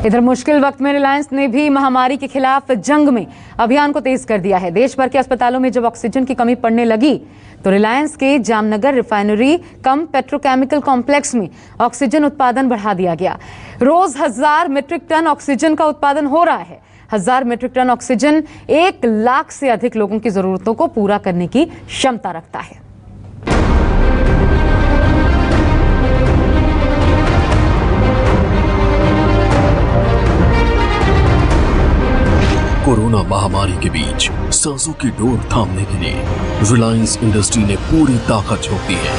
इधर मुश्किल वक्त में रिलायंस ने भी महामारी के खिलाफ जंग में अभियान को तेज कर दिया है। देश भर के अस्पतालों में जब ऑक्सीजन की कमी पड़ने लगी तो रिलायंस के जामनगर रिफाइनरी कम पेट्रोकेमिकल कॉम्प्लेक्स में ऑक्सीजन उत्पादन बढ़ा दिया गया। रोज 1000 मीट्रिक टन ऑक्सीजन का उत्पादन हो रहा है। 1000 मीट्रिक टन ऑक्सीजन 1 लाख से अधिक लोगों की जरूरतों को पूरा करने की क्षमता रखता है। कोरोना महामारी के बीच सांसों की डोर थामने के लिए रिलायंस इंडस्ट्री ने पूरी ताकत झोंक दी है।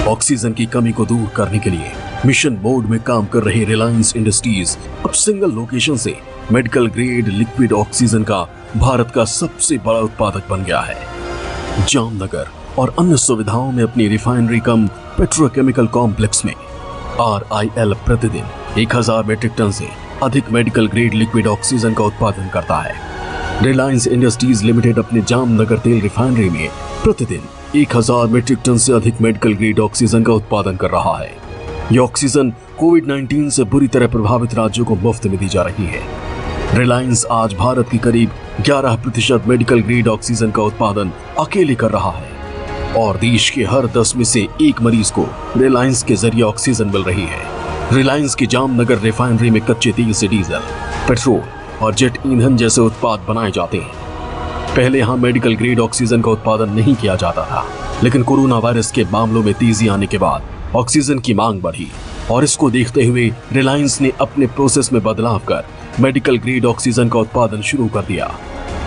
ऑक्सीजन की कमी को दूर करने के लिए मिशन मोड में काम कर रही रिलायंस इंडस्ट्रीज अब सिंगल लोकेशन से मेडिकल ग्रेड लिक्विड ऑक्सीजन का भारत का सबसे बड़ा उत्पादक बन गया है। जामनगर और अन्य सुविधाओं में अपनी रिफाइनरी कम पेट्रोकेमिकल कॉम्प्लेक्स में RIL प्रतिदिन 1000 मीट्रिक टन से अधिक मेडिकल ग्रेड लिक्विड ऑक्सीजन का उत्पादन करता है। रिलायंस इंडस्ट्रीज लिमिटेड अपने जामनगर तेल रिफाइनरी में प्रतिदिन 1000 मीट्रिक टन से अधिक मेडिकल ग्रेड ऑक्सीजन का उत्पादन कर रहा है। यह ऑक्सीजन कोविड-19 से बुरी तरह प्रभावित राज्यों को मुफ्त में दी जा रही है। रिलायंस आज भारत की करीब 11% मेडिकल ग्रेड ऑक्सीजन का उत्पादन अकेले कर रहा है और देश के हर 10 में से 1 मरीज को रिलायंस के जरिए ऑक्सीजन मिल रही है। रिलायंस की जामनगर रिफाइनरी में कच्चे तेल से डीजल, पेट्रोल और जेट ईंधन जैसे उत्पाद बनाए जाते हैं। पहले यहाँ मेडिकल ग्रेड ऑक्सीजन का उत्पादन नहीं किया जाता था, लेकिन कोरोना वायरस के मामलों में तेजी आने के बाद ऑक्सीजन की मांग बढ़ी और इसको देखते हुए रिलायंस ने अपने प्रोसेस में बदलाव कर मेडिकल ग्रेड ऑक्सीजन का उत्पादन शुरू कर दिया।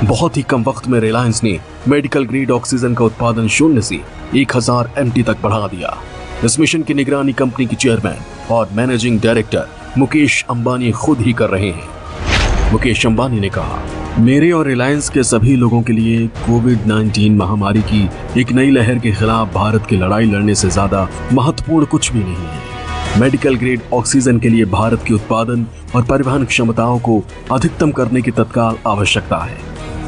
बहुत ही कम वक्त में रिलायंस ने मेडिकल ग्रेड ऑक्सीजन का उत्पादन 0 से 1000 MT तक बढ़ा दिया। इस मिशन की निगरानी कंपनी के चेयरमैन और मैनेजिंग डायरेक्टर मुकेश अंबानी खुद ही कर रहे हैं। मुकेश अंबानी ने कहा, मेरे और रिलायंस के सभी लोगों के लिए कोविड-19 महामारी की एक नई लहर के खिलाफ भारत की लड़ाई लड़ने से ज्यादा महत्वपूर्ण कुछ भी नहीं है। मेडिकल ग्रेड ऑक्सीजन के लिए भारत की उत्पादन और परिवहन क्षमताओं को अधिकतम करने की तत्काल आवश्यकता है।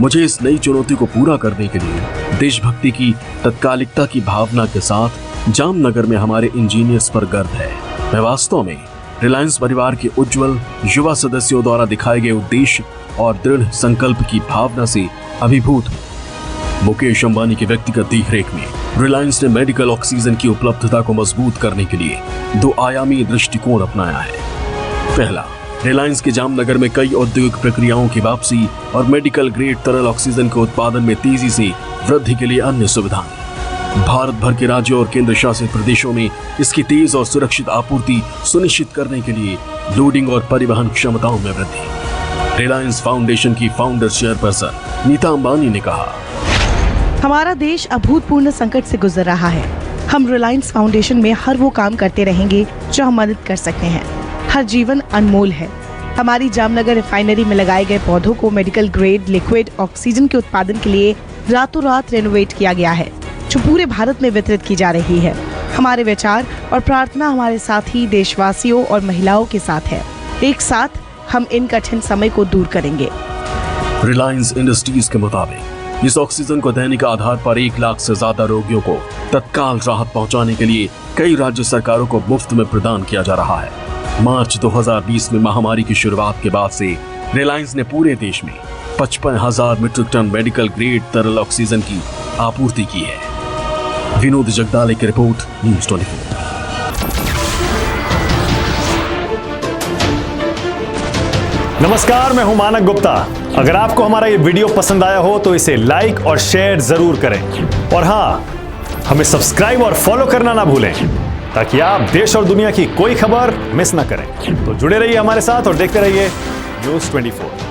मुझे इस नई चुनौती को पूरा करने के लिए देशभक्ति की तत्कालिकता की भावना के साथ जामनगर में हमारे इंजीनियर्स पर गर्व है। मैं वास्तव में रिलायंस परिवार के उज्जवल युवा सदस्यों द्वारा दिखाए गए उद्देश्य और दृढ़ संकल्प की भावना से अभिभूत हूं। मुकेश अंबानी के व्यक्तिगत देखरेख में रिलायंस ने मेडिकल ऑक्सीजन की उपलब्धता को मजबूत करने के लिए 2 आयामी दृष्टिकोण अपनाया है। पहला, रिलायंस के जामनगर में कई औद्योगिक प्रक्रियाओं की वापसी और मेडिकल ग्रेड तरल ऑक्सीजन के उत्पादन में तेजी से वृद्धि के लिए अन्य सुविधाएं। भारत भर के राज्यों और केंद्र शासित प्रदेशों में इसकी तेज और सुरक्षित आपूर्ति सुनिश्चित करने के लिए लोडिंग और परिवहन क्षमताओं में वृद्धि। रिलायंस फाउंडेशन की फाउंडर चेयरपर्सन नीता अंबानी ने कहा, हमारा देश अभूतपूर्व संकट से गुजर रहा है। हम रिलायंस फाउंडेशन में हर वो काम करते रहेंगे जो हम मदद कर सकते हैं। हर जीवन अनमोल है। हमारी जामनगर रिफाइनरी में लगाए गए पौधों को मेडिकल ग्रेड लिक्विड ऑक्सीजन के उत्पादन के लिए रातों रात रेनोवेट किया गया है, जो पूरे भारत में वितरित की जा रही है। हमारे विचार और प्रार्थना हमारे साथी देशवासियों और महिलाओं के साथ है। एक साथ हम इन कठिन समय को दूर करेंगे। रिलायंस इंडस्ट्रीज के मुताबिक इस ऑक्सीजन को दैनिक आधार पर 1 लाख से ज्यादा रोगियों को तत्काल राहत पहुंचाने के लिए कई राज्य सरकारों को मुफ्त में प्रदान किया जा रहा है। मार्च 2020 में महामारी की शुरुआत के बाद से रिलायंस ने पूरे देश में 55,000 मीट्रिक टन मेडिकल ग्रेड तरल ऑक्सीजन की आपूर्ति की है। विनोद जगदाले की रिपोर्ट, न्यूज़ 24। नमस्कार, मैं हूं मानक गुप्ता। अगर आपको हमारा ये वीडियो पसंद आया हो तो इसे लाइक और शेयर जरूर करें और हाँ, हमें सब्सक्राइब और फॉलो करना ना भूलें ताकि आप देश और दुनिया की कोई खबर मिस ना करें। तो जुड़े रहिए हमारे साथ और देखते रहिए न्यूज़ 24।